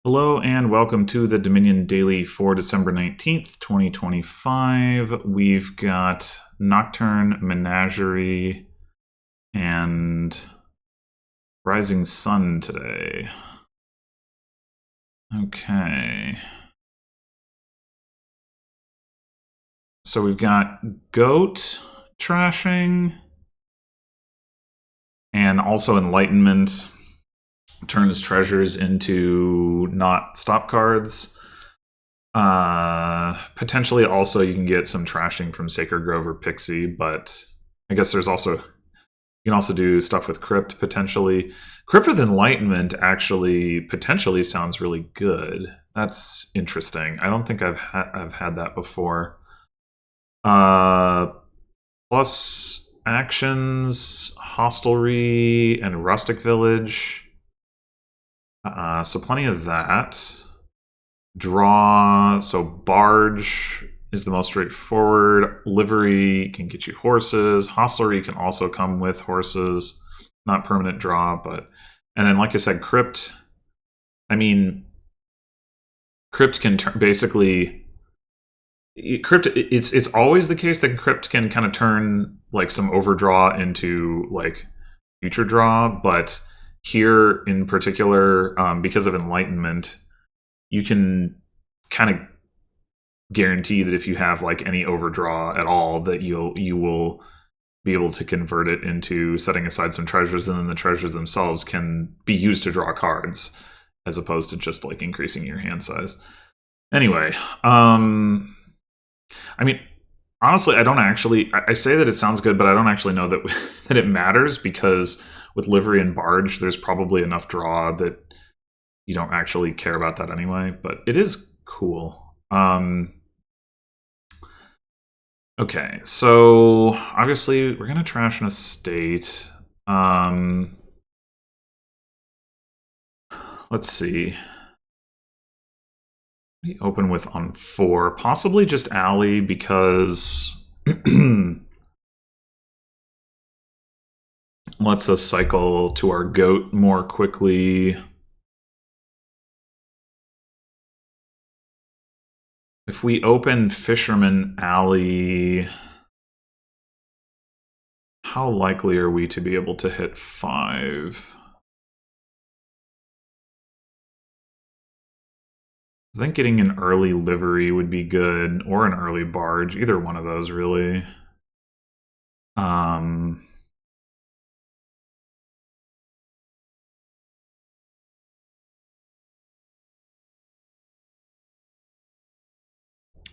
Hello and welcome to the Dominion Daily for December 19th, 2025. We've got Nocturne, Menagerie, and Rising Sun today. Okay. So we've got Goat trashing, and also Enlightenment turns treasures into not stop cards. Potentially also you can get some trashing from Sacred Grove or Pixie, but I guess there's also, you can also do stuff with Crypt potentially. Crypt with Enlightenment actually potentially sounds really good. That's interesting. I don't think I've had that before. Plus actions, Hostelry, and Rustic Village. So plenty of that. Draw, so Barge is the most straightforward. Livery can get you horses. Hostelry can also come with horses. Not permanent draw, but... And then, like I said, Crypt... I mean, Crypt can basically... Crypt, it's always the case that Crypt can kind of turn, like, some overdraw into, like, future draw, but here, in particular, because of Enlightenment, you can kind of guarantee that if you have like any overdraw at all, that you will be able to convert it into setting aside some treasures, and then the treasures themselves can be used to draw cards, as opposed to just like increasing your hand size. Anyway, I mean, honestly, I don't actually. I say that it sounds good, but I don't actually know that that it matters, because with Livery and Barge, there's probably enough draw that you don't actually care about that anyway. But it is cool. Okay, so obviously we're gonna trash an estate. Let's see. We open with on 4, possibly just Alley, because lets us cycle to our goat more quickly. If we open Fisherman Alley, how likely are we to be able to hit 5? I think getting an early Livery would be good, or an early Barge, either one of those, really.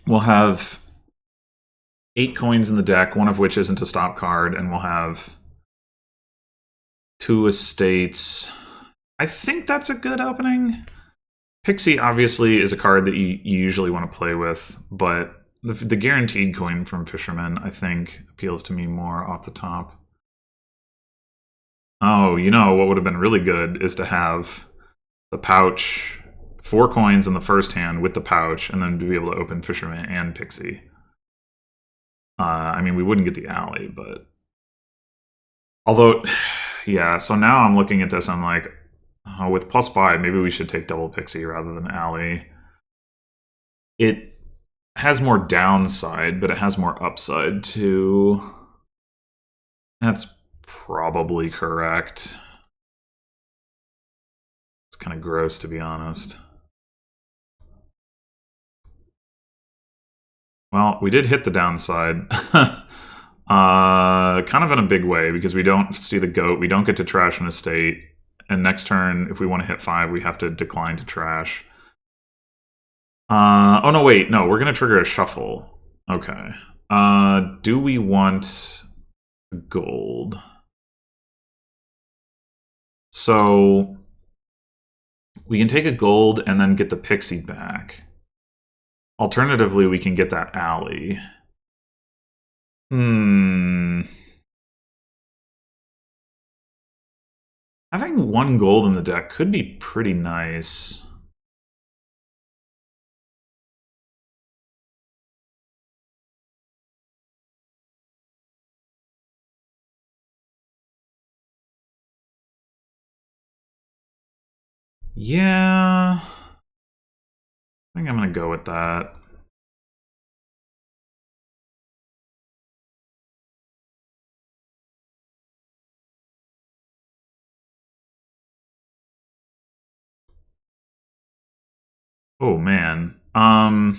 We'll have 8 coins in the deck, one of which isn't a stop card, and we'll have 2 estates. I think that's a good opening. Pixie obviously is a card that you usually want to play with, but the guaranteed coin from Fisherman, I think, appeals to me more off the top. Oh, you know, what would have been really good is to have the pouch, 4 coins in the first hand with the pouch, and then to be able to open Fisherman and Pixie. I mean, we wouldn't get the Alley, but... Although, yeah, so now I'm looking at this, I'm like, oh, with +5, maybe we should take double Pixie rather than Alley. It has more downside, but it has more upside too. That's probably correct. It's kind of gross, to be honest. Well, we did hit the downside. Kind of in a big way, because we don't see the goat, we don't get to trash an estate, and next turn, if we want to hit 5, we have to decline to trash. Oh no, wait, no, we're gonna trigger a shuffle. Okay. Do we want gold? So we can take a gold and then get the Pixie back. Alternatively, we can get that Alley. Having 1 gold in the deck could be pretty nice. Yeah. think I'm going to go with that. Oh, man. I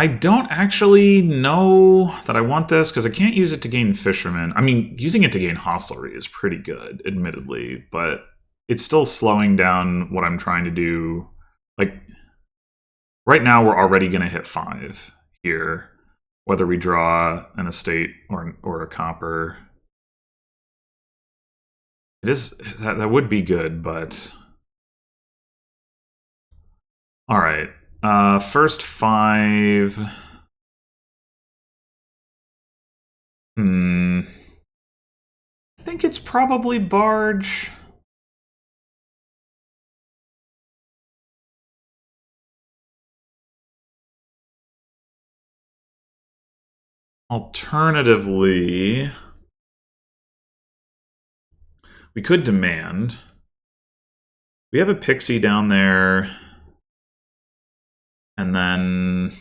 don't actually know that I want this because I can't use it to gain fishermen. I mean, using it to gain hostelry is pretty good, admittedly, but it's still slowing down what I'm trying to do. Like, right now we're already going to hit 5 here, whether we draw an estate or a copper. It is that would be good, but all right. First 5. I think it's probably barge. Alternatively, we could demand. We have a pixie down there. And then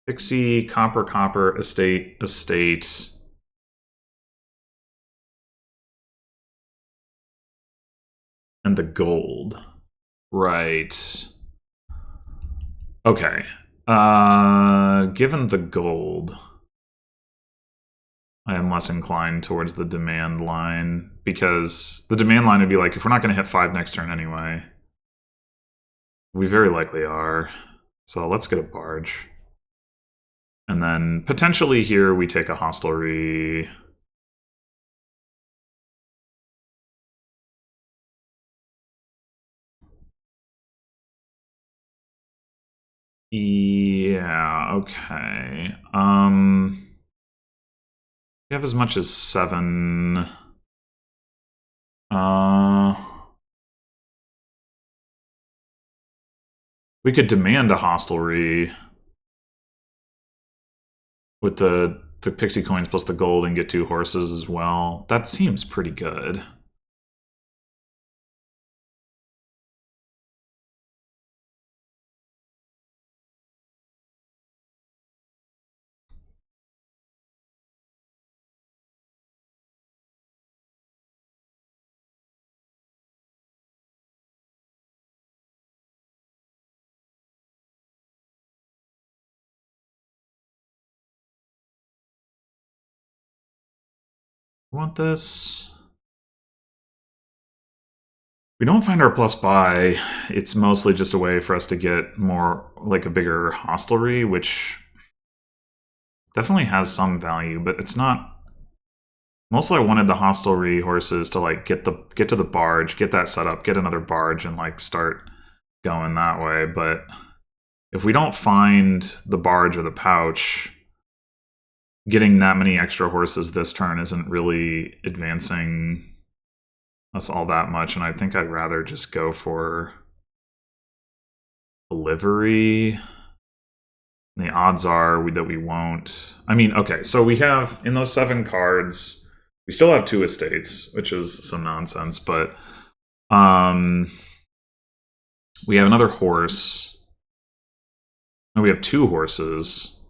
pixie, copper, copper, estate, estate. And the gold. Right. Okay. Given the gold, I am less inclined towards the demand line, because the demand line would be like, if we're not going to hit 5 next turn anyway, we very likely are. So let's get a barge. And then potentially here we take a hostelry. Yeah, okay. We have as much as 7. We could demand a hostelry with the pixie coins plus the gold and get 2 horses as well. That seems pretty good. Want this? We don't find our plus buy. It's mostly just a way for us to get more, like a bigger hostelry, which definitely has some value, but it's not. Mostly I wanted the hostelry horses to like get to the barge, get that set up, get another barge, and like start going that way. But if we don't find the barge or the pouch, getting that many extra horses this turn isn't really advancing us all that much, and I think I'd rather just go for delivery. And the odds are that we won't. I mean, okay, so we have, in those 7 cards, we still have 2 estates, which is some nonsense, but we have another horse. No, we have 2 horses.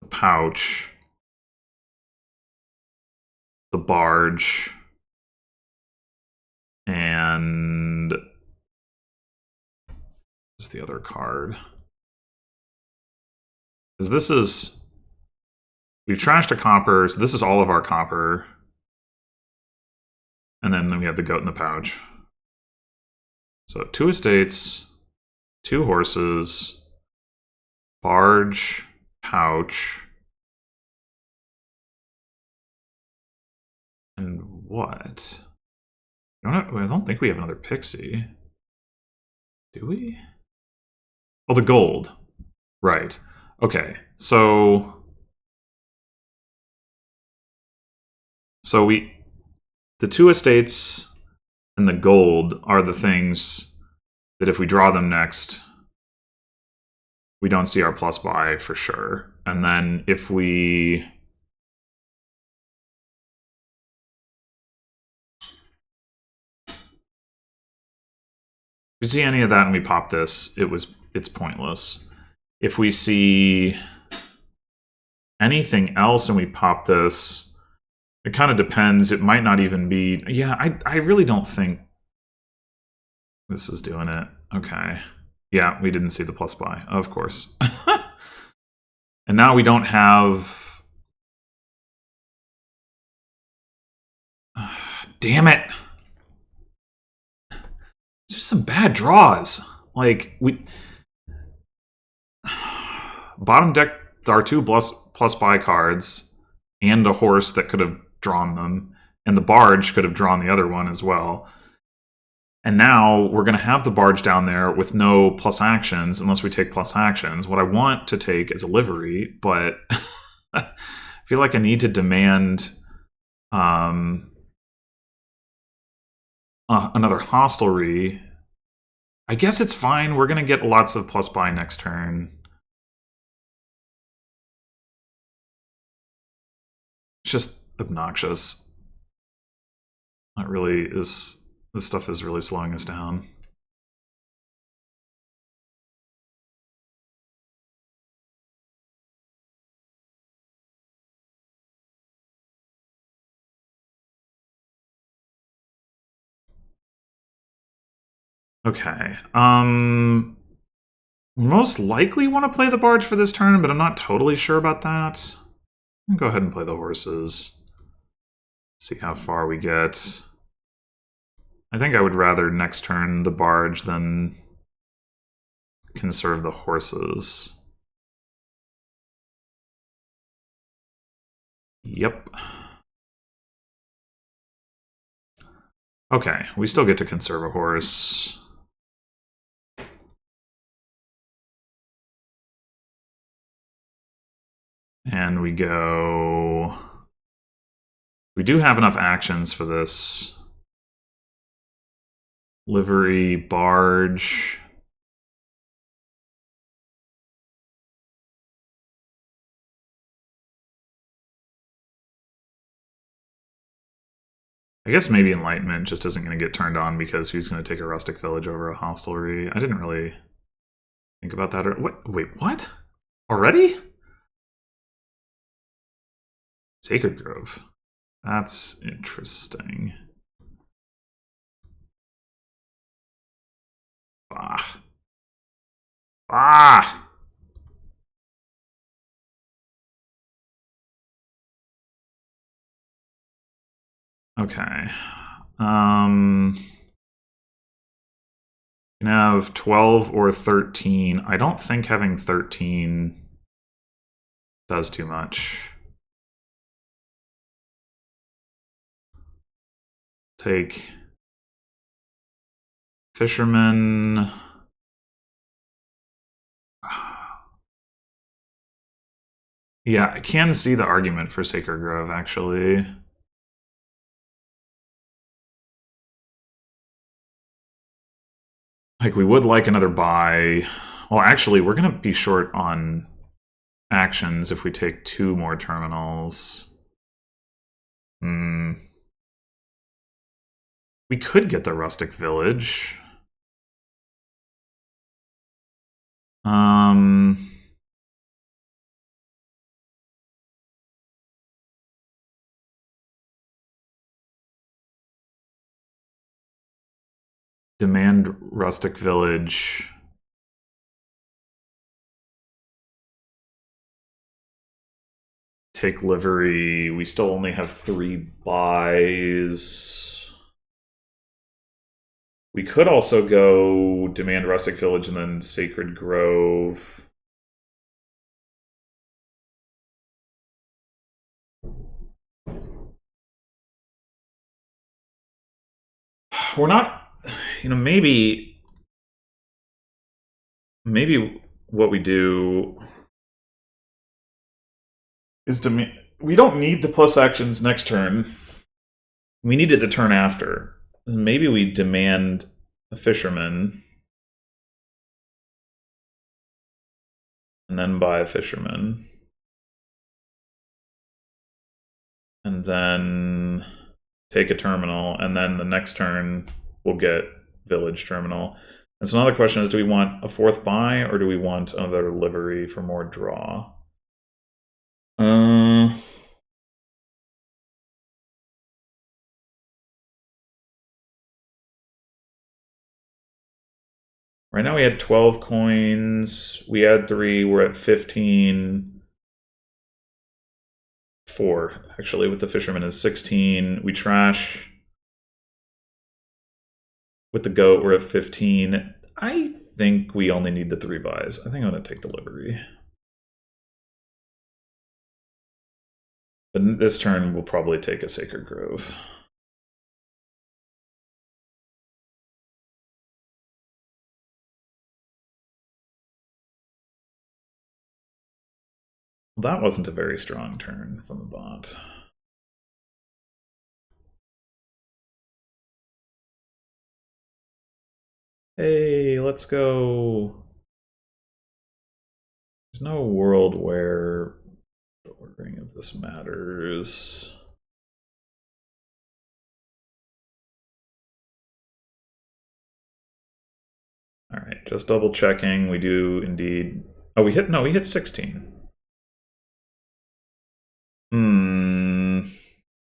The pouch. The barge. And what's the other card? Because this is, we've trashed a copper, so this is all of our copper. And then we have the goat in the pouch. So 2 estates, 2 horses, barge, pouch, and what? I don't think we have another pixie. Do we? Oh, the gold. Right. Okay, so the 2 estates and the gold are the things that if we draw them next, we don't see our plus buy for sure. And then if we we see any of that and we pop this, it's pointless. If we see anything else and we pop this, it kind of depends. It might not even be... Yeah, I really don't think this is doing it. Okay. Yeah, we didn't see the plus buy, of course. And now we don't have... Damn it! There's some bad draws. Like, we... Bottom deck, there are 2 plus buy cards, and a horse that could have drawn them, and the barge could have drawn the other one as well. And now we're going to have the barge down there with no plus actions unless we take plus actions. What I want to take is a livery, but I feel like I need to demand another hostelry. I guess it's fine. We're going to get lots of plus buy next turn. It's just obnoxious. That really is... This stuff is really slowing us down. Okay. Most likely want to play the barge for this turn, but I'm not totally sure about that. I'll go ahead and play the horses. See how far we get. I think I would rather next turn the barge than conserve the horses. Yep. Okay, we still get to conserve a horse. And we go... We do have enough actions for this. Livery, barge. I guess maybe Enlightenment just isn't going to get turned on because he's going to take a rustic village over a hostelry. I didn't really think about that. Wait, what? Already? Sacred Grove. That's interesting. Ah. Ah! Okay. You can have 12 or 13. I don't think having 13 does too much. Take Fisherman. Yeah, I can see the argument for Sacred Grove, actually. Like, we would like another buy. Well, actually, we're going to be short on actions if we take 2 more terminals. We could get the rustic village. Demand rustic village. Take livery. We still only have 3 buys. We could also go demand rustic village and then Sacred Grove. We're not, maybe what we do is we don't need the plus actions next turn. We need it the turn after. Maybe we demand a fisherman and then buy a fisherman. And then take a terminal, and then the next turn we'll get village terminal. And so another question is, do we want a fourth buy or do we want another livery for more draw? Right now we had 12 coins. We had 3. We're at 15. 4, actually, with the fisherman is 16. We trash. With the goat, we're at 15. I think we only need the 3 buys. I think I'm going to take the livery. But this turn, we'll probably take a Sacred Grove. That wasn't a very strong turn from the bot. Hey, let's go. There's no world where the ordering of this matters. All right, just double checking. We do indeed. Oh, we hit 16.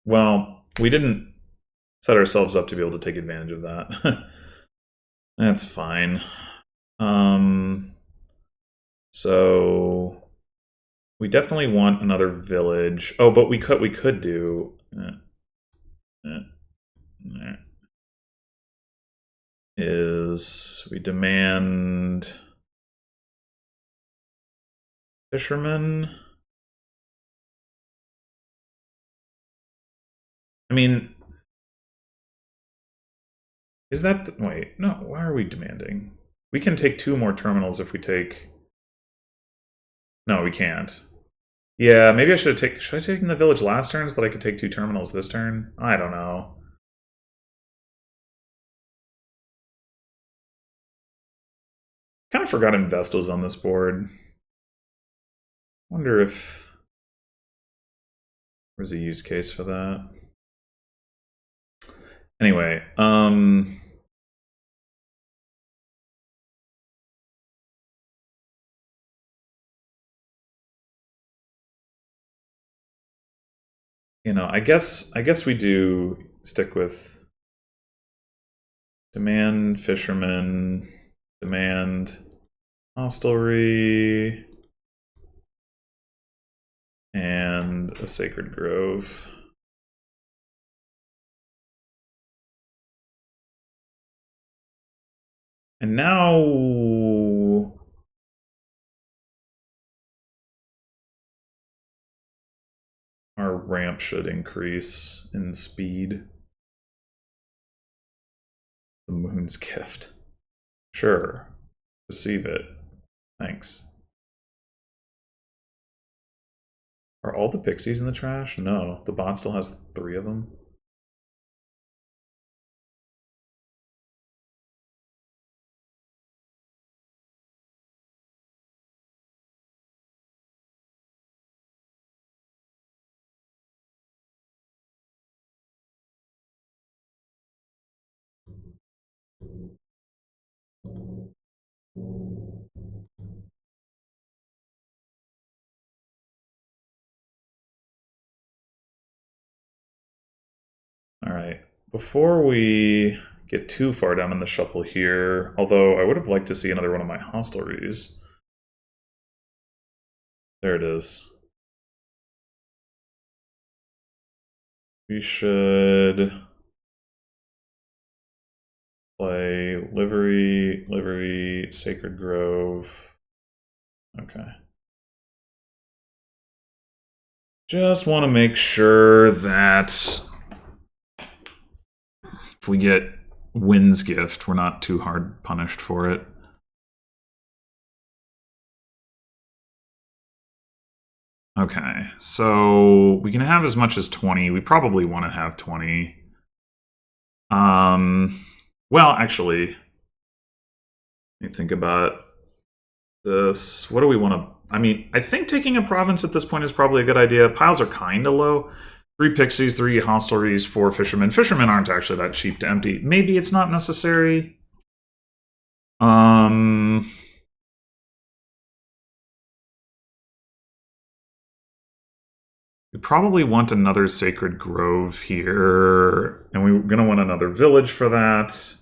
Well, we didn't set ourselves up to be able to take advantage of that. That's fine. So we definitely want another village. Oh, but we could do is we demand fishermen. I mean, is that... Wait, no, why are we demanding? We can take 2 more terminals if we take... No, we can't. Yeah, maybe I should have taken the village last turn so that I could take 2 terminals this turn? I don't know. Kind of forgot Investo's on this board. Wonder if there's a use case for that. Anyway, you know, I guess we do stick with demand fisherman, demand hostelry, and a Sacred Grove. And now our ramp should increase in speed. The Moon's Gift. Sure. Receive it. Thanks. Are all the pixies in the trash? No. The bot still has 3 of them. All right. Before we get too far down in the shuffle here, although I would have liked to see another one of my hostelries. There it is. We should play livery, Sacred Grove. Okay. Just want to make sure that if we get Wind's Gift, we're not too hard punished for it. Okay, so we can have as much as 20. We probably want to have 20. Well, actually, let me think about this. What do we want to... I mean, I think taking a province at this point is probably a good idea. Piles are kind of low. 3 pixies, 3 hostelries, 4 fishermen. Fishermen aren't actually that cheap to empty. Maybe it's not necessary. Um, we probably want another sacred grove here, and we're going to want another village for that.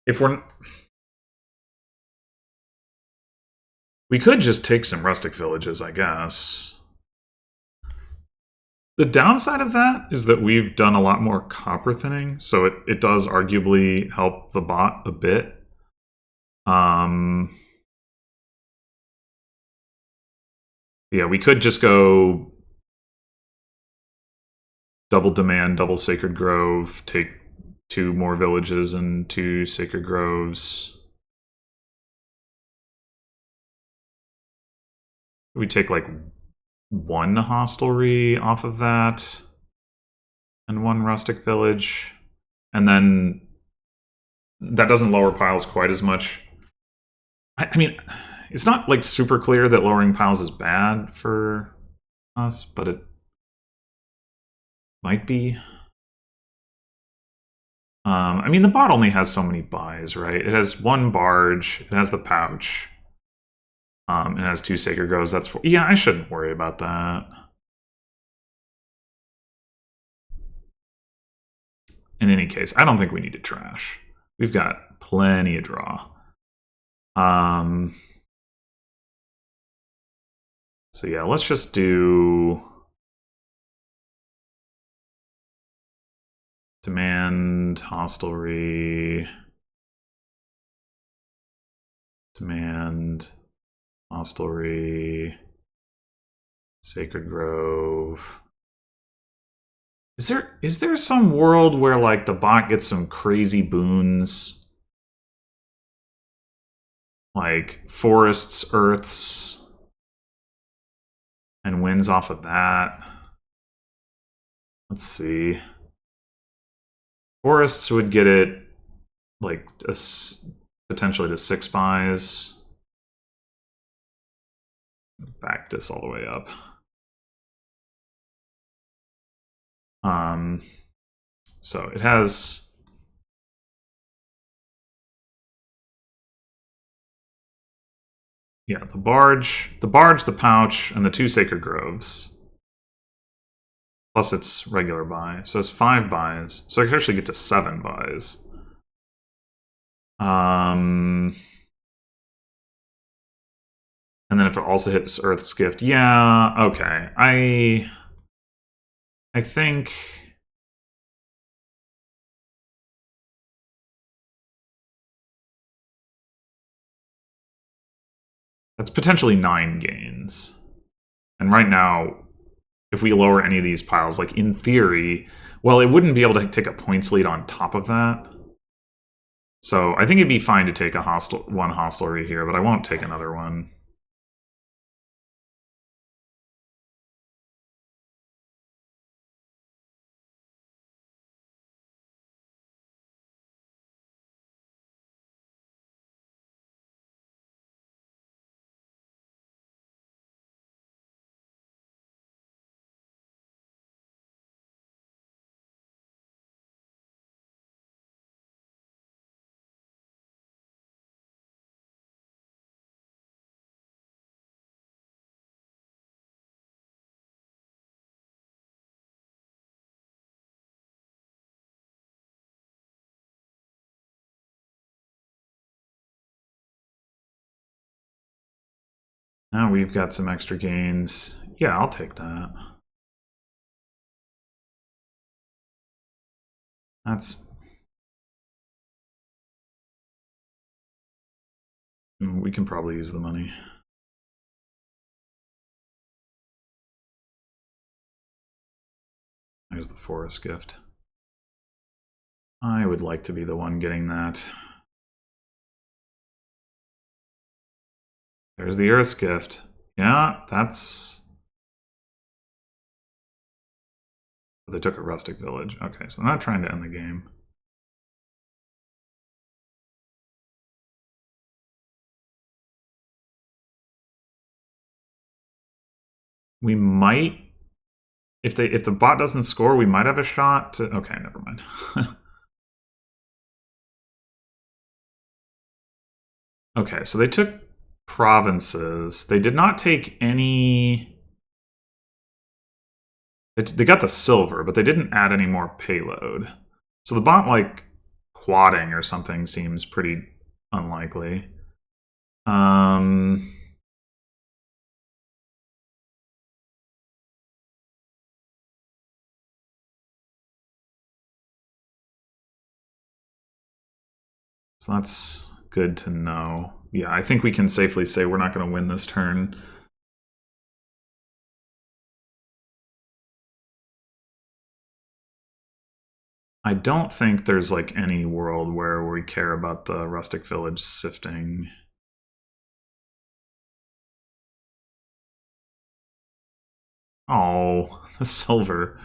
If we're... We could just take some rustic villages, I guess. The downside of that is that we've done a lot more copper thinning, so it does arguably help the bot a bit. Yeah, we could just go double demand, double sacred grove, take 2 more villages and 2 sacred groves. We take like 1 hostelry off of that and 1 rustic village, and then that doesn't lower piles quite as much. I mean, it's not like super clear that lowering piles is bad for us, but it might be. I mean, the bot only has so many buys, right? It has 1 barge, it has the pouch, it has 2 sacred groves. That's 4. Yeah, I shouldn't worry about that. In any case, I don't think we need to trash. We've got plenty of draw. So yeah, let's just do demand, hostelry, demand, hostelry, sacred grove. Is there some world where like the bot gets some crazy boons? Like forests, earths, and wins off of that. Let's see. Forests would get it like potentially to 6 buys. Back this all the way up. So it has... Yeah, the barge, the pouch, and the 2 sacred groves. Plus its regular buy. So it's 5 buys. So I could actually get to 7 buys. And then if it also hits Earth's Gift, yeah, okay. I think... That's potentially 9 gains. And right now, if we lower any of these piles, like in theory, well, it wouldn't be able to take a points lead on top of that. So I think it'd be fine to take a 1 hostelry here, but I won't take another one. Now we've got some extra gains. Yeah, I'll take that. That's... We can probably use the money. There's the forest gift. I would like to be the one getting that. There's the Earth's gift. Yeah, that's... They took a rustic village. Okay, so they're not trying to end the game. We might If the bot doesn't score, we might have a shot to, okay, never mind. Okay, so they took provinces. They did not take any. They got the silver, but they didn't add any more payload. So the bot, like, quadding or something seems pretty unlikely. So that's good to know. Yeah, I think we can safely say we're not going to win this turn. I don't think there's like any world where we care about the rustic village sifting. Oh, the silver.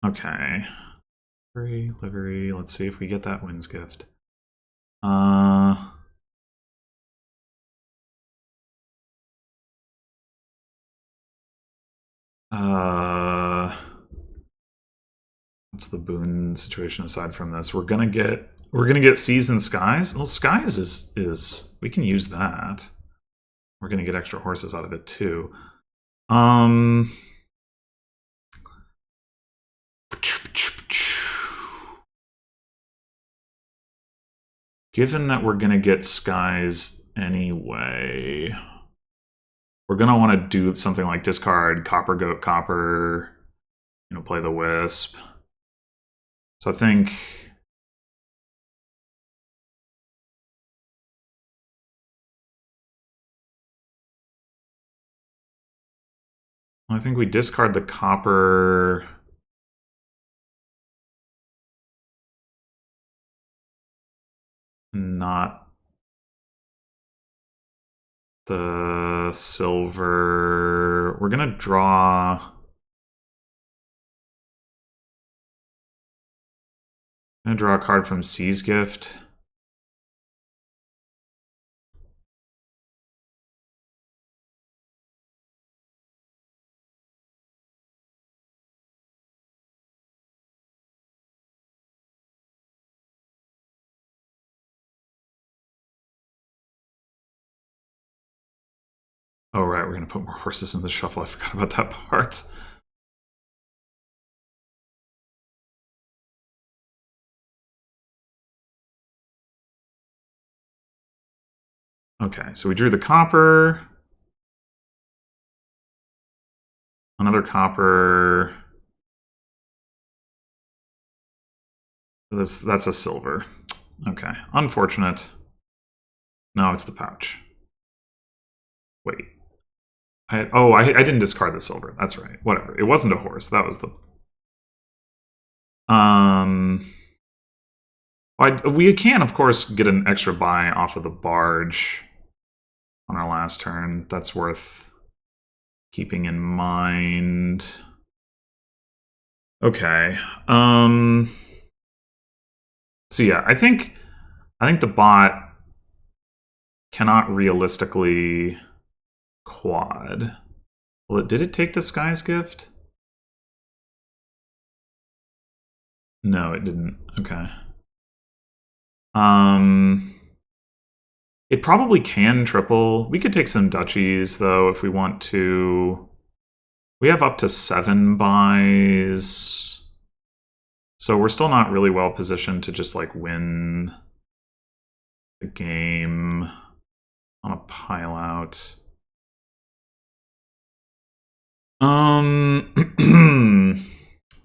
Okay. Livery. Let's see if we get that wins gift. What's the boon situation aside from this? We're gonna get seas and skies. Well, skies is we can use that. We're gonna get extra horses out of it too. Given that we're gonna get skies anyway, we're gonna want to do something like discard copper, goat, copper. You know, play the wisp. So I think we discard the copper. Not the silver. We're gonna draw. I'm gonna draw a card from Sea's Gift. Oh, right, we're gonna put more horses in the shuffle. I forgot about that part. Okay, so we drew the copper. Another copper. That's a silver. Okay, unfortunate. No, it's the pouch. Wait. I didn't discard the silver. That's right. Whatever. It wasn't a horse. That was the... we can, of course, get an extra buy off of the barge on our last turn. That's worth keeping in mind. Okay. So yeah, I think the bot cannot realistically quad. Well, did it take the Sky's Gift? No, it didn't. Okay. It probably can triple. We could take some duchies, though, if we want to. We have up to 7 buys. So we're still not really well positioned to just, like, win the game on a pile out.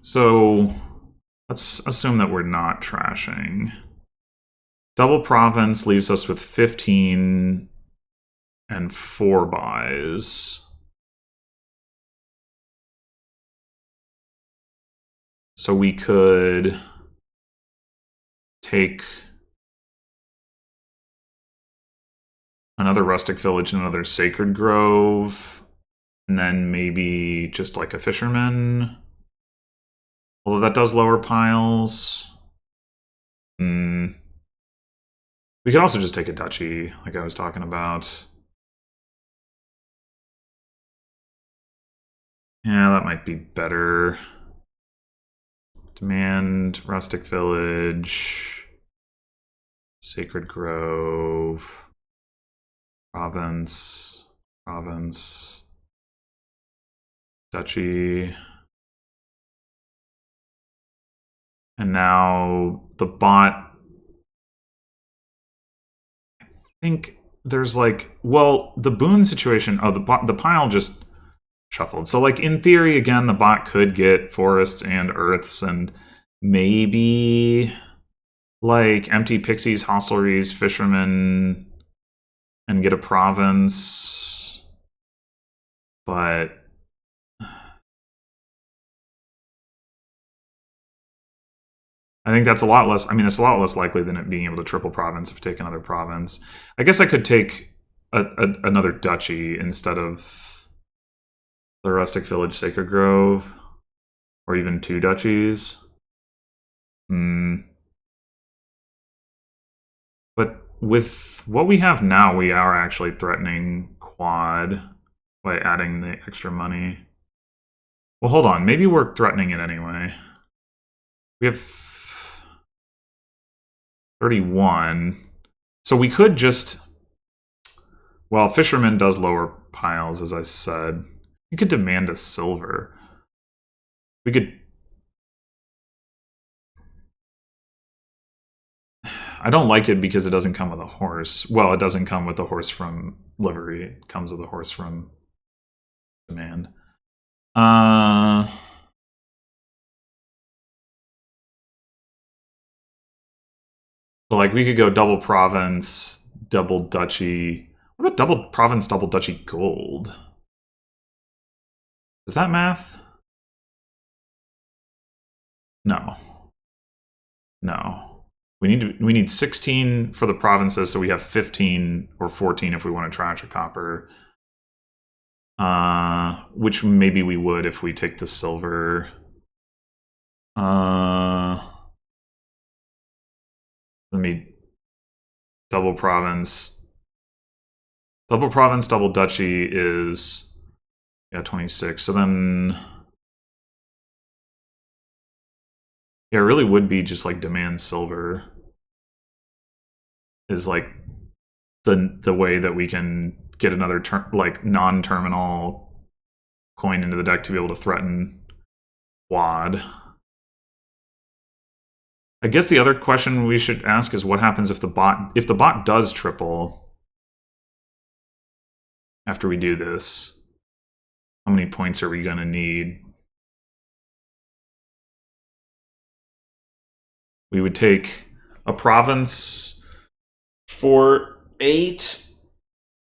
So let's assume that we're not trashing. Double province leaves us with 15 and 4 buys. So we could take another rustic village and another sacred grove, and then maybe just like a fisherman. Although that does lower piles. We could also just take a duchy, like I was talking about. Yeah, that might be better. Demand, rustic village, sacred grove, province, duchy. And now the bot, I think there's like, well, the boon situation, oh, the pile just shuffled. So like in theory, again, the bot could get forests and earths and maybe like empty pixies, hostleries, fishermen, and get a province. But I think that's a lot less. I mean, it's a lot less likely than it being able to triple province if you take another province. I guess I could take another duchy instead of the rustic village, sacred grove, or even two duchies. But with what we have now, we are actually threatening quad by adding the extra money. Well, hold on. Maybe we're threatening it anyway. We have 31. So we could just... Well, fisherman does lower piles, as I said. We could demand a silver. We could... I don't like it because it doesn't come with a horse. Well, it doesn't come with the horse from livery. It comes with a horse from demand. But like we could go double province, double duchy. What about double province, double duchy gold? Is that math? No. No. We need 16 for the provinces, so we have 15 or 14 if we want to trash a copper. Which maybe we would if we take the silver. Let me double province. Double province, double duchy is 26. So then it really would be just like demand silver is like the way that we can get another like non-terminal coin into the deck to be able to threaten quad. I guess the other question we should ask is what happens if the bot does triple after we do this? How many points are we going to need? We would take a province for 8.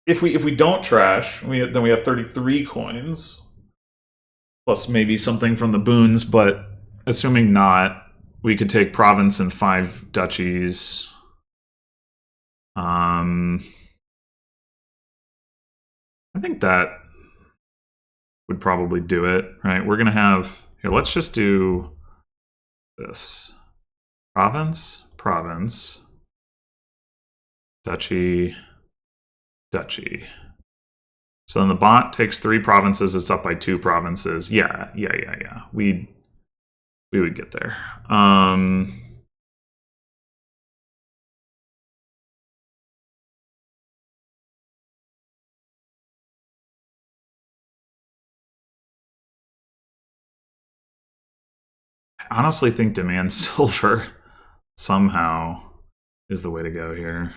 If we don't trash, then we have 33 coins. Plus maybe something from the boons, but assuming not, we could take province and 5 duchies. I think that would probably do it, right? We're going to have... Here, let's just do this. Province, province, duchy, duchy. So then the bot takes 3 provinces, it's up by 2 provinces. Yeah. We would get there. I honestly think demand silver somehow is the way to go here.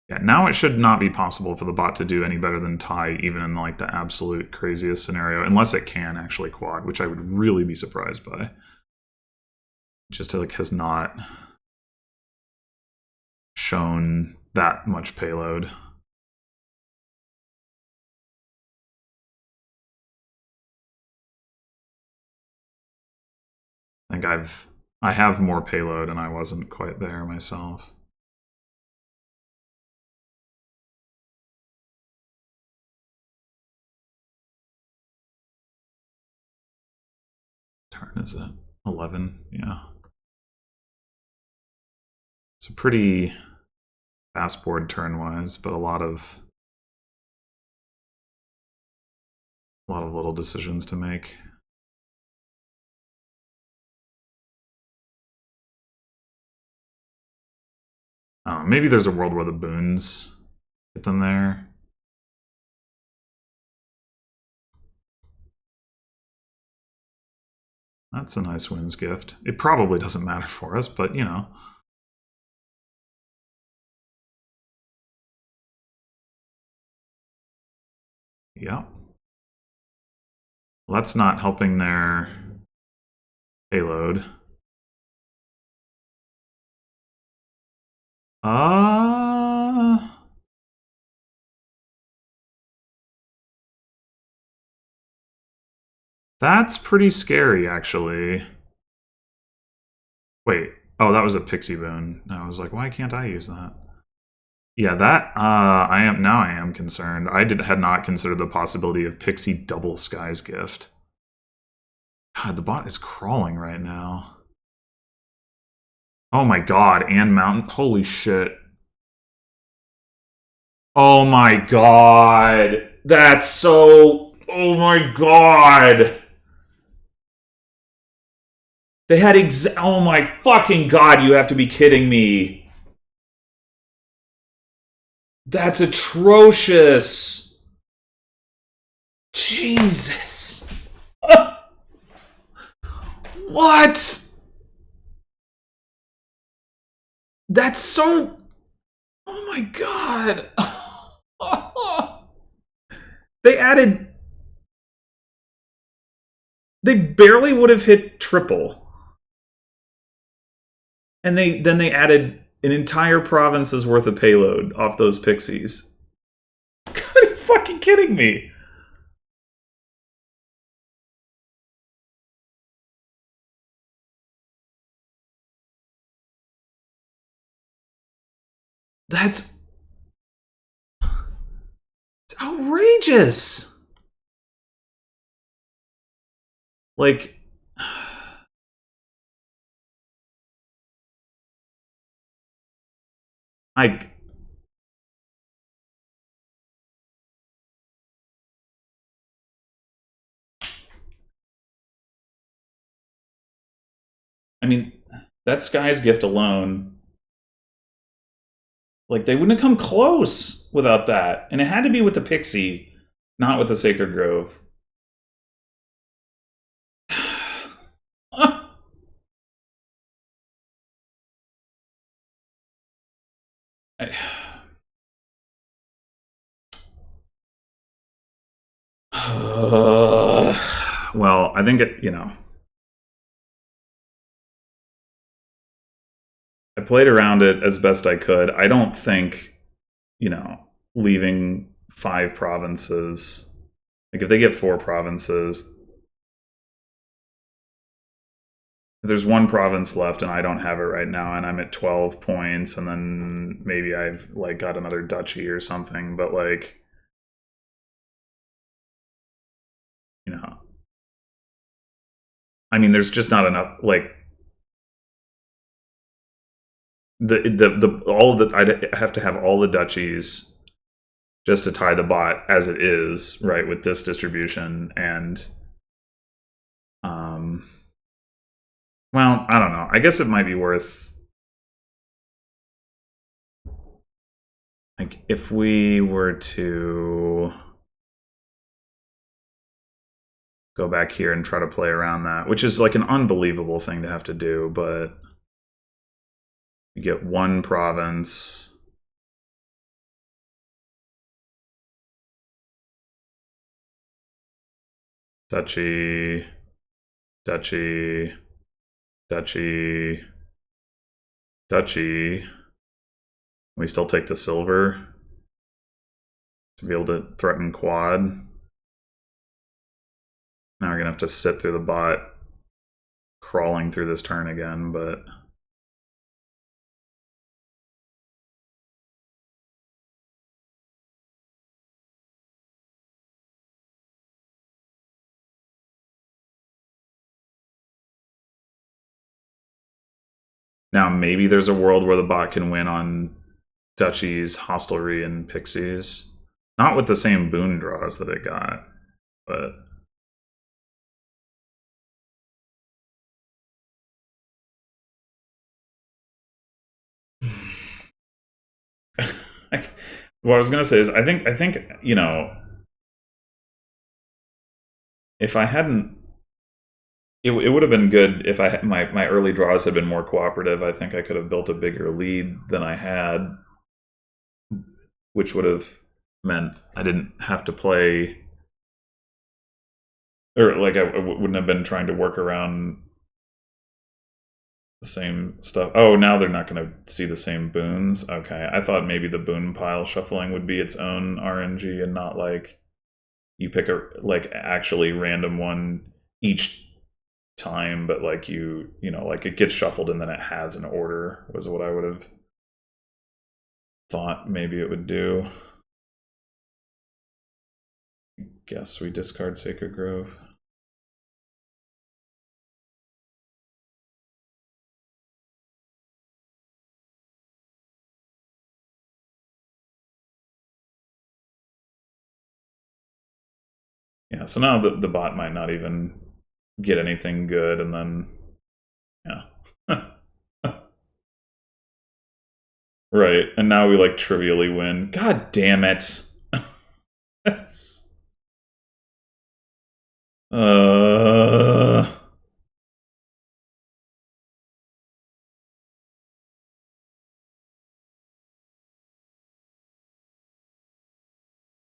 Yeah, now it should not be possible for the bot to do any better than tie, even in like the absolute craziest scenario, unless it can actually quad, which I would really be surprised by. Just like has not shown that much payload. I think I have more payload, and I wasn't quite there myself. Turn is it 11? Yeah. It's a pretty fast board turn-wise, but a lot of little decisions to make. Maybe there's a world where the boons get them there. That's a nice wins gift. It probably doesn't matter for us, but you know. Yeah. Well, that's not helping their payload. That's pretty scary, actually. Wait. Oh, that was a pixie boon. I was like, why can't I use that? Yeah, that I am concerned. Had not considered the possibility of Pixie double Sky's gift. God, the bot is crawling right now. Oh my god, and Mountain. Holy shit. Oh my god. That's so. Oh my god. They had oh my fucking god, you have to be kidding me. That's atrocious. Jesus. What? That's so. Oh my god. They added. They barely would have hit triple. And then they added an entire province's worth of payload off those pixies. Are you fucking kidding me? That's it's outrageous. Like, I mean, that Sky's gift alone, like, they wouldn't have come close without that. And it had to be with the Pixie, not with the Sacred Grove. Well, I think it, I played around it as best I could. I don't think, leaving 5 provinces, like if they get 4 provinces, there's 1 province left and I don't have it right now and I'm at 12 points and then maybe I've like got another duchy or something, but like, I mean, there's just not enough, like, all of the I'd have to have all the duchies just to tie the bot as it is, right, with this distribution. And well, I don't know, I guess it might be worth, like, if we were to go back here and try to play around that, which is like an unbelievable thing to have to do, but you get 1 province. Duchy, duchy, duchy, duchy. We still take the silver to be able to threaten quad. Now we're gonna have to sit through the bot. crawling through this turn again, but now maybe there's a world where the bot can win on Duchies, Hostelry, and Pixies. Not with the same boon draws that it got, but what I was gonna say is I think you know, if I hadn't, it would have been good if my early draws had been more cooperative. I think I could have built a bigger lead than I had, which would have meant I didn't have to play, or like I wouldn't have been trying to work around the same stuff. Oh, now they're not going to see the same boons. Okay, I thought maybe the boon pile shuffling would be its own RNG and not like you pick a like actually random one each time, but like you know, like it gets shuffled and then it has an order, was what I would have thought maybe it would do. Guess we discard Sacred Grove. Yeah, so now the bot might not even get anything good, and then yeah. Right, and now we like trivially win. God damn it. That's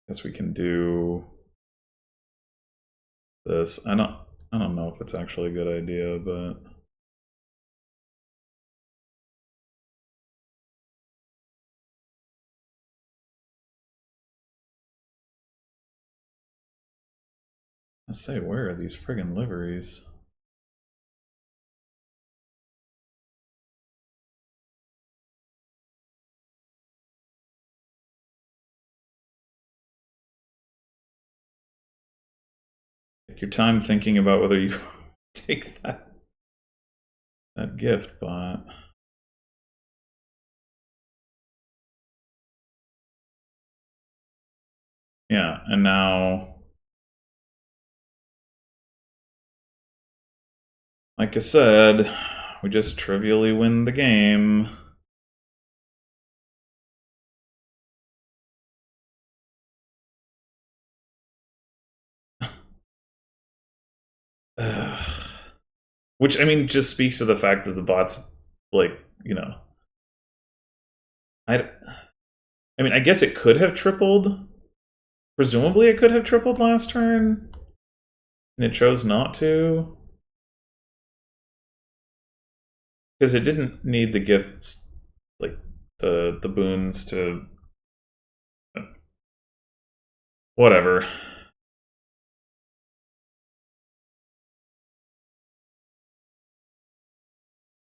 guess we can do this. I don't know if it's actually a good idea, but I say, where are these friggin' liveries? Take your time thinking about whether you take that gift, but yeah, and now, like I said, we just trivially win the game. Which, I mean, just speaks to the fact that the bot's, like, you know... I mean, I guess it could have tripled. Presumably it could have tripled last turn. And it chose not to. Because it didn't need the gifts, like, the boons to... Whatever.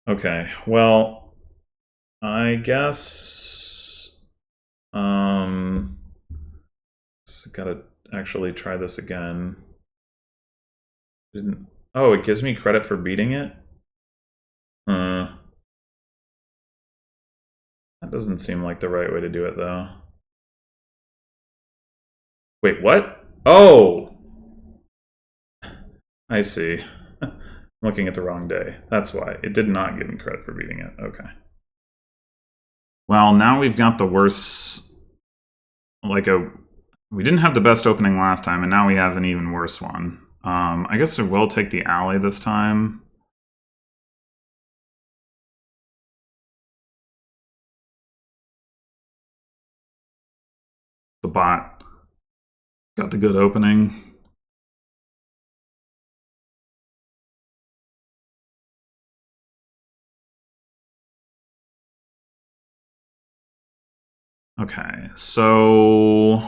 Okay, well, I guess... So gotta actually try this again. Didn't... Oh, it gives me credit for beating it? That doesn't seem like the right way to do it, though. Wait, what? Oh! I see. I'm looking at the wrong day. That's why. It did not give me credit for beating it. Okay. Well, now we've got the worst... Like we didn't have the best opening last time, and now we have an even worse one. I guess I will take the alley this time. The bot got the good opening. Okay, so...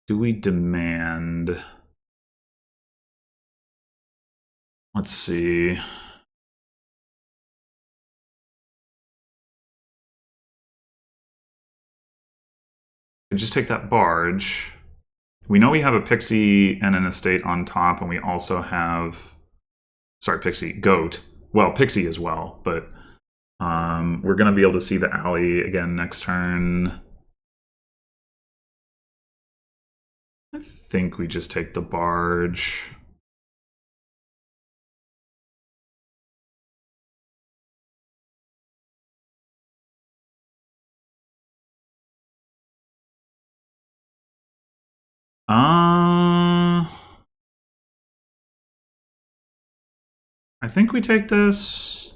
Do we demand... Let's see. We just take that barge. We know we have a pixie and an estate on top, and we also have... Sorry, pixie. Goat. Well, pixie as well, but we're going to be able to see the alley again next turn. I think we just take the barge. I think we take this.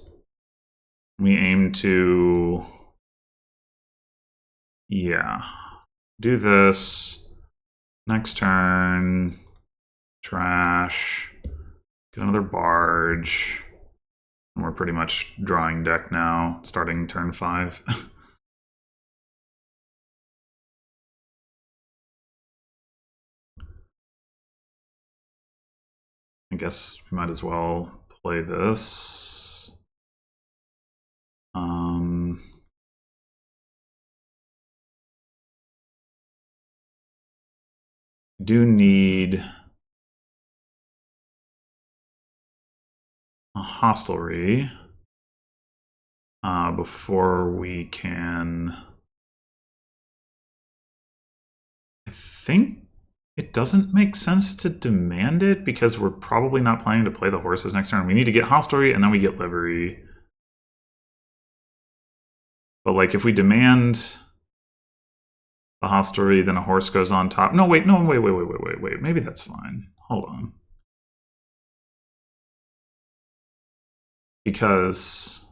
We aim to... Yeah. Do this. Next turn. Trash. Get another barge. And we're pretty much drawing deck now, starting turn 5. I guess we might as well play this. Do need a hostelry before we can... I think it doesn't make sense to demand it because we're probably not planning to play the horses next turn. We need to get hostelry and then we get livery. But like if we demand the hostelry, then a horse goes on top. No, wait. Maybe that's fine. Hold on. Because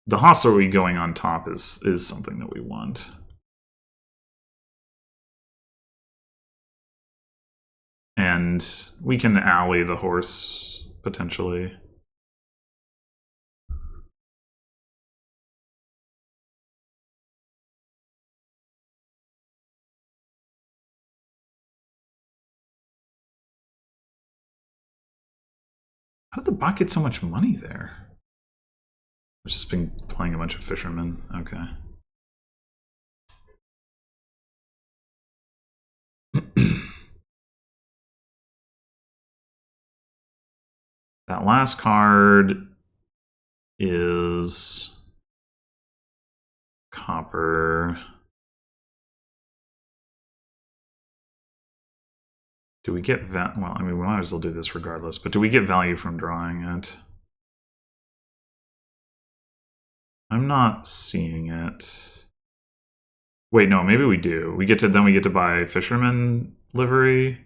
the hostelry going on top is something that we want. And we can alley the horse, potentially. How did the bot get so much money there? I've just been playing a bunch of fishermen. Okay. That last card is copper. Do we get well, I mean, we might as well do this regardless, but do we get value from drawing it? I'm not seeing it. Wait, no, maybe we do. Then we get to buy fisherman livery.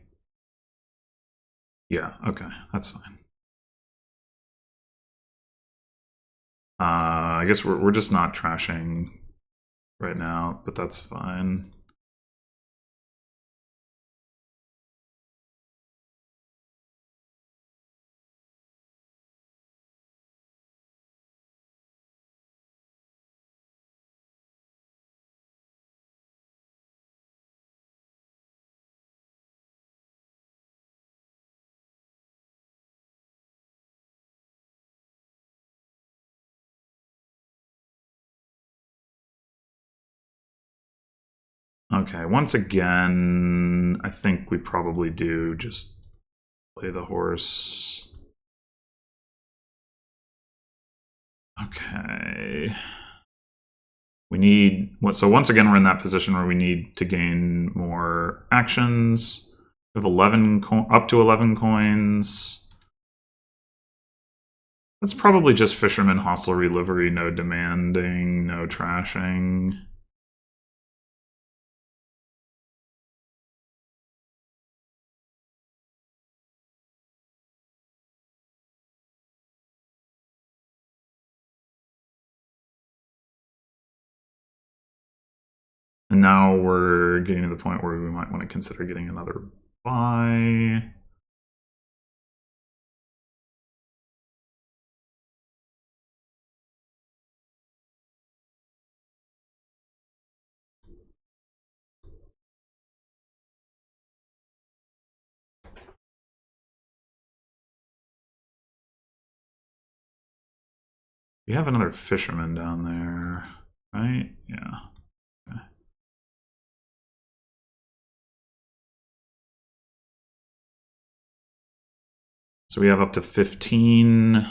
Yeah, okay, that's fine. I guess we're just not trashing right now, but that's fine. Okay, once again, I think we probably do just play the horse. Okay. We need... So once again, we're in that position where we need to gain more actions. We have 11 up to 11 coins. That's probably just fisherman, hostelry, livery, no demanding, no trashing. And now we're getting to the point where we might want to consider getting another buy. We have another fisherman down there, right? Yeah. Okay. So we have up to 15.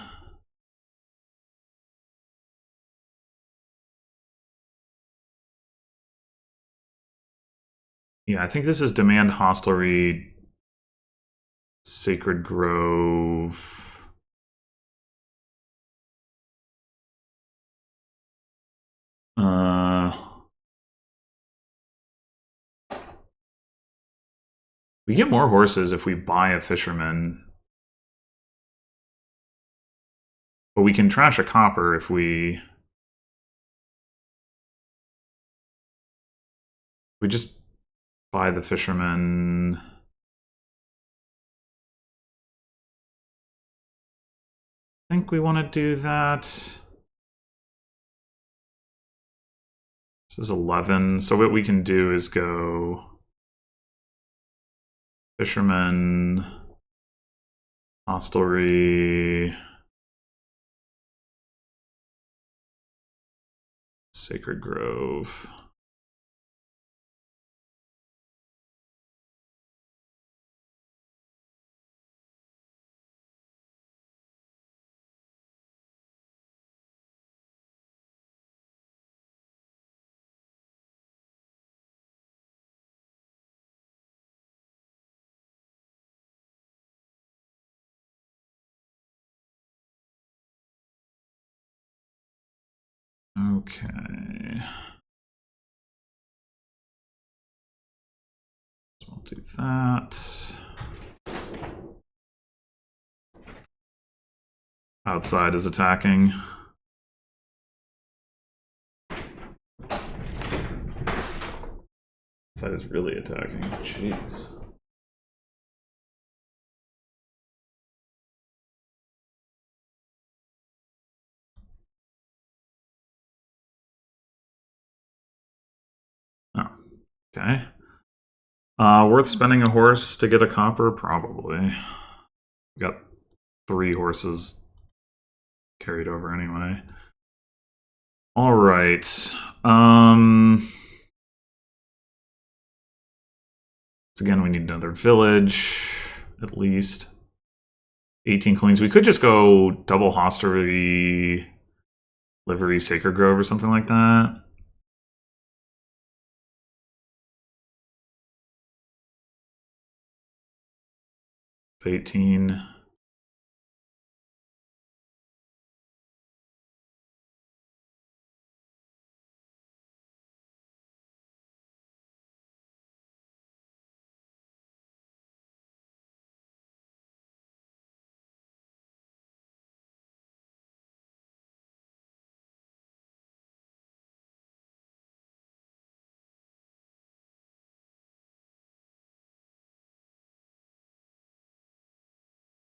Yeah, I think this is Demand Hostelry, Sacred Grove. We get more horses if we buy a fisherman. But we can trash a copper if we just buy the fisherman. I think we want to do that. This is 11. So what we can do is go fisherman, hostelry, Sacred Grove. Okay. So we'll do that. Outside is attacking. Outside is really attacking. Jeez. Oh, okay. Worth spending a horse to get a copper? Probably. We got 3 horses carried over anyway. All right. So again, we need another village, at least. 18 coins. We could just go double hostelry, livery, Sacred Grove, or something like that. It's 18.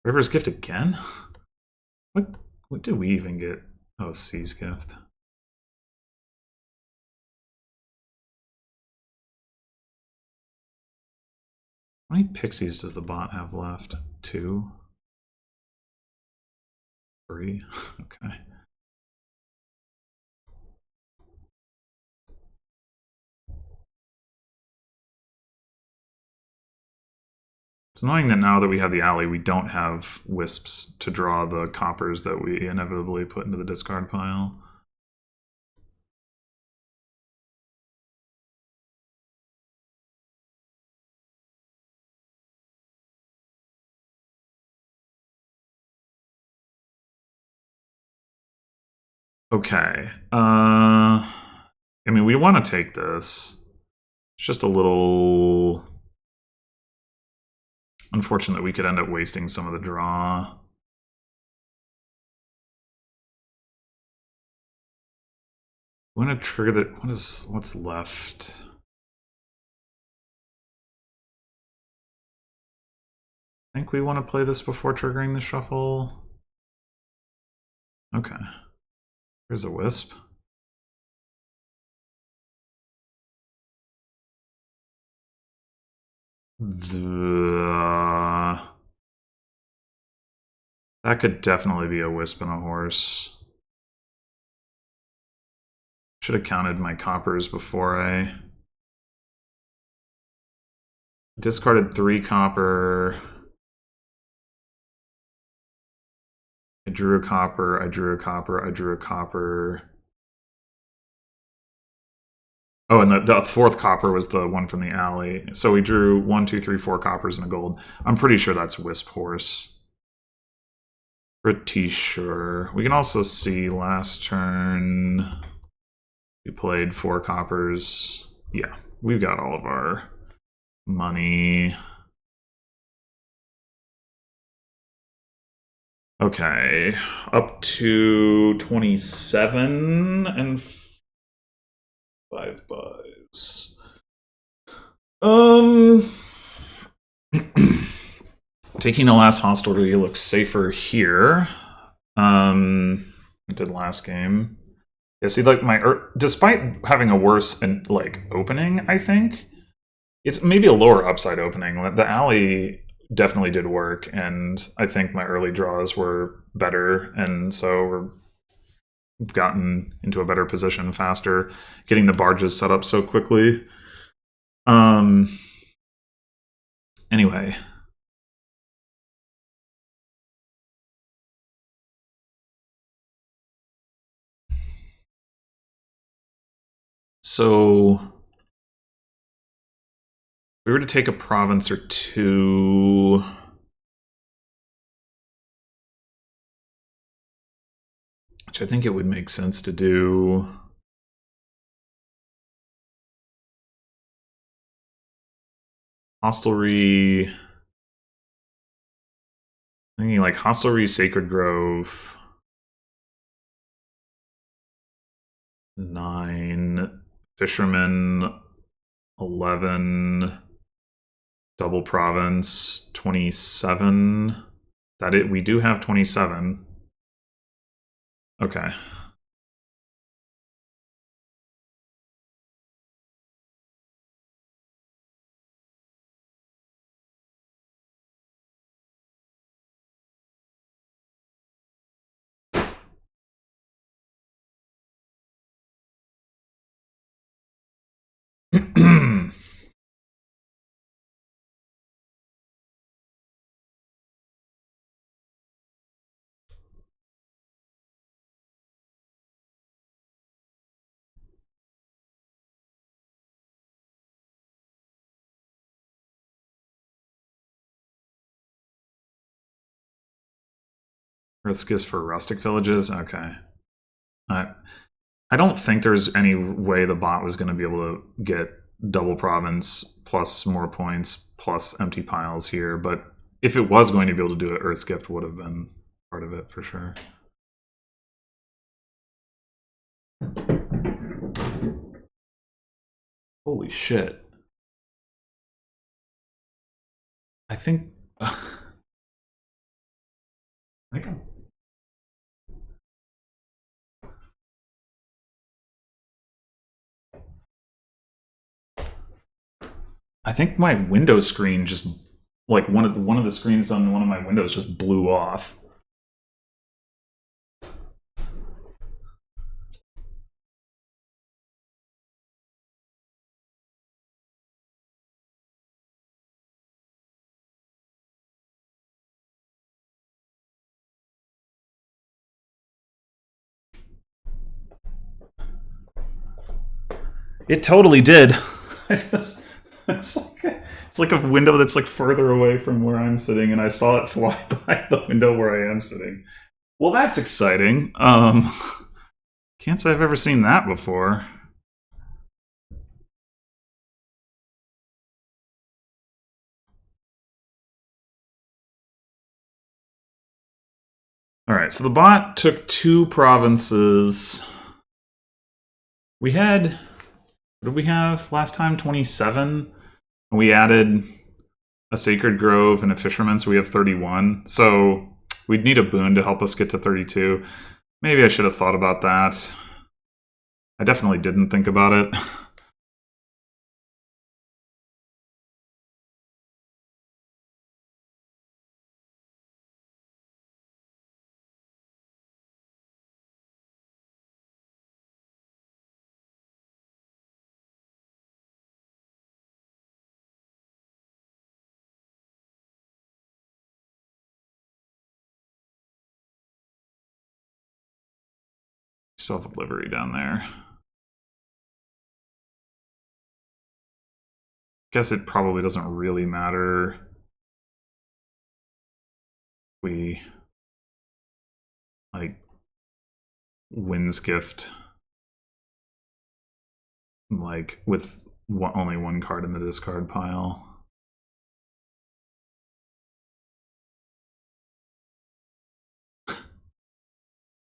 River's Gift again? What did we even get? Oh, Sea's Gift. How many pixies does the bot have left? 2? 3? Okay. It's annoying that now that we have the alley, we don't have wisps to draw the coppers that we inevitably put into the discard pile. Okay. I mean, we want to take this. It's just a little unfortunate that we could end up wasting some of the draw. We want to trigger the... What's left? I think we want to play this before triggering the shuffle. Okay. Here's a wisp. That could definitely be a wisp and a horse. Should have counted my coppers before I discarded 3 copper. I drew a copper, I drew a copper, I drew a copper. Oh, and the 4th copper was the one from the alley. So we drew 1, 2, 3, 4 coppers and a gold. I'm pretty sure that's Wisp Horse. Pretty sure. We can also see last turn we played 4 coppers. Yeah, we've got all of our money. Okay, up to 27 and 5 buys. Taking the last hostelry looks safer here. I did last game. Yeah, see, like despite having a worse and like opening, I think it's maybe a lower upside opening. The alley definitely did work, and I think my early draws were better, and so we've gotten into a better position faster, getting the barges set up so quickly. Anyway. So if we were to take a province or 2, which I think it would make sense to do. Hostelry. Thinking like Hostelry, Sacred Grove. 9. Fisherman. 11. Double Province. 27. We do have 27. Okay. Risk is for rustic villages? Okay. I don't think there's any way the bot was going to be able to get double province plus more points plus empty piles here, but if it was going to be able to do it, Earth's Gift would have been part of it for sure. Holy shit. I think... I think my window screen just, like one of the screens on one of my windows just blew off. It totally did. It's like a window that's like further away from where I'm sitting, and I saw it fly by the window where I am sitting. Well, that's exciting. Can't say I've ever seen that before. All right, so the bot took 2 provinces. We had, what did we have last time? 27. We added a Sacred Grove and a Fisherman, so we have 31. So we'd need a boon to help us get to 32. Maybe I should have thought about that. I definitely didn't think about it. still have a livery down there. Guess it probably doesn't really matter if we like Wind's Gift like with only one card in the discard pile.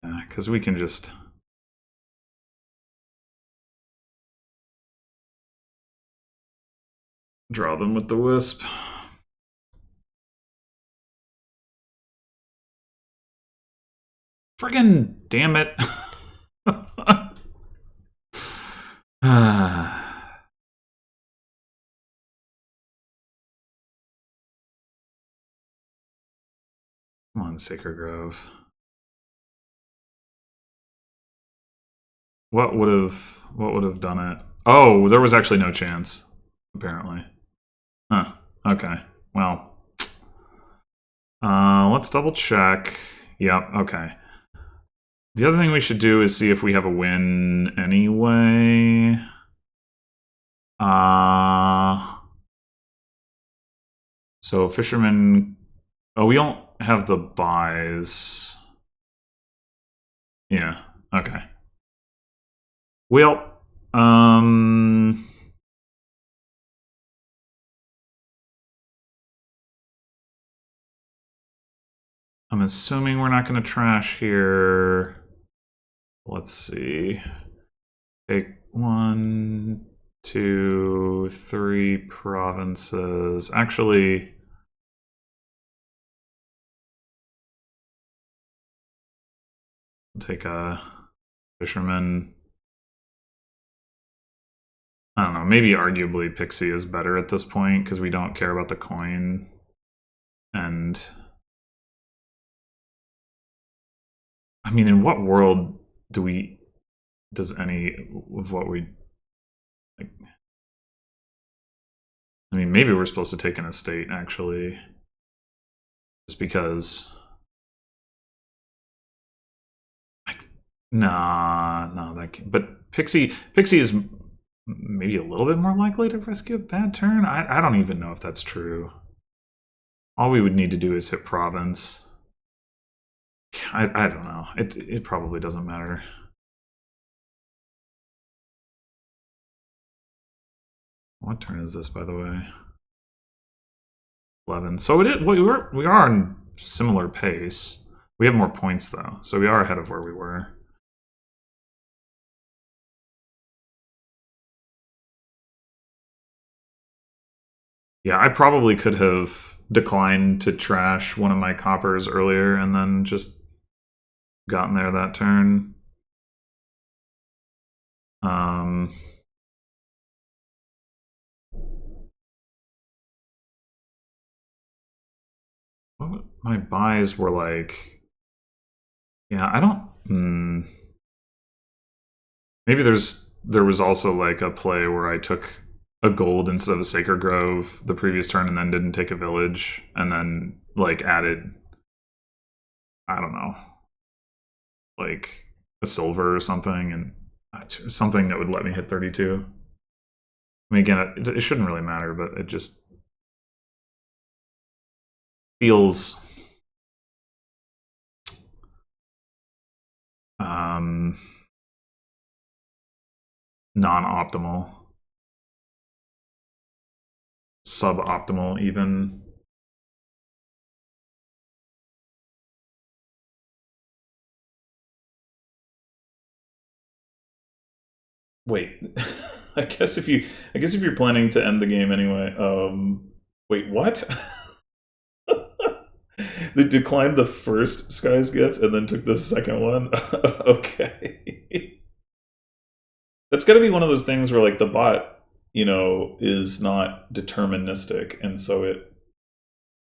Yeah, because we can just draw them with the Wisp. Friggin' damn it. Come on, Sacred Grove. What would have done it? Oh, there was actually no chance, apparently. Huh. Okay. Well. Let's double check. Yep, okay. The other thing we should do is see if we have a win anyway. So Fisherman... Oh, we don't have the buys. Yeah, okay. Well, I'm assuming we're not going to trash here. Let's see. Take 1, 2, 3 provinces. Actually, take a Fisherman. I don't know, maybe arguably Pixie is better at this point because we don't care about the coin. And I mean, in what world does any of what we like? I mean, maybe we're supposed to take an estate actually, just because. Nah, that can't, but Pixie is maybe a little bit more likely to rescue a bad turn. I don't even know if that's true. All we would need to do is hit province. I don't know. It probably doesn't matter. What turn is this, by the way? 11. So we are on similar pace. We have more points though, so we are ahead of where we were. Yeah, I probably could have declined to trash one of my coppers earlier and then just gotten there that turn. My buys were like, yeah, I don't. Maybe there was also like a play where I took a gold instead of a Sacred Grove the previous turn and then didn't take a village and then like added, I don't know, like a silver or something and something that would let me hit 32. I mean, again, it shouldn't really matter, but it just feels non-optimal, suboptimal even. Wait, I guess if you're planning to end the game anyway, wait, what? They declined the first Sky's Gift and then took the second one? Okay. That's gotta be one of those things where like the bot, is not deterministic, and so it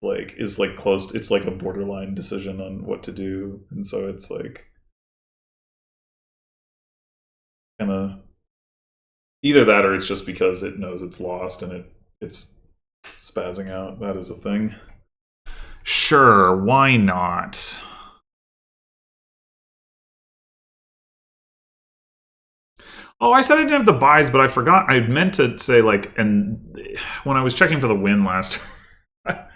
like is like close, it's like a borderline decision on what to do, and so it's like kind of either that or it's just because it knows it's lost and it's spazzing out. That is a thing. Sure, why not? Oh, I said I didn't have the buys, but I forgot. I meant to say, like, and when I was checking for the win last, I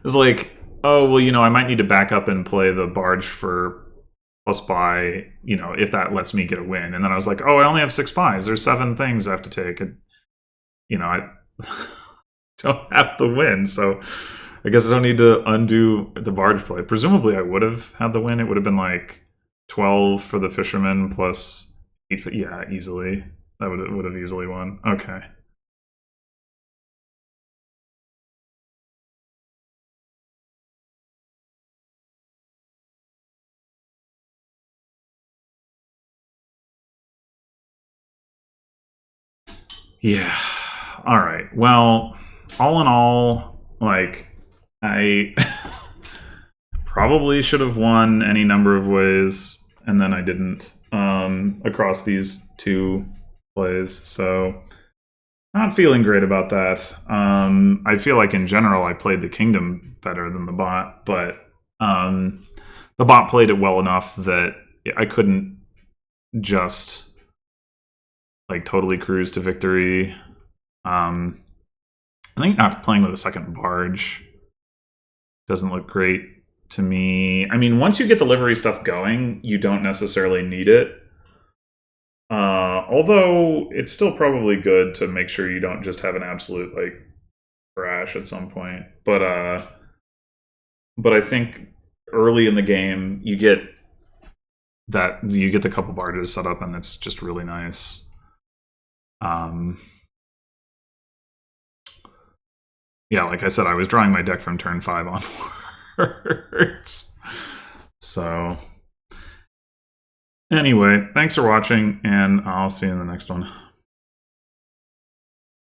was like, oh, well, I might need to back up and play the barge for plus buy, if that lets me get a win. And then I was like, oh, I only have 6 buys. There's 7 things I have to take. And, I don't have the win. So I guess I don't need to undo the barge play. Presumably I would have had the win. It would have been like 12 for the fisherman plus 8. Yeah, easily. That would have easily won. Okay. Yeah. All right. Well, all in all, like, I probably should have won any number of ways, and then I didn't across these 2 plays. So, not feeling great about that. I feel like in general I played the kingdom better than the bot, but the bot played it well enough that I couldn't just like totally cruise to victory. I think not playing with a second barge doesn't look great to me. I mean, once you get the livery stuff going, you don't necessarily need it. Although it's still probably good to make sure you don't just have an absolute like crash at some point. But I think early in the game you get the couple barges set up, and it's just really nice. Yeah, like I said, I was drawing my deck from turn 5 onwards. So, anyway, thanks for watching, and I'll see you in the next one.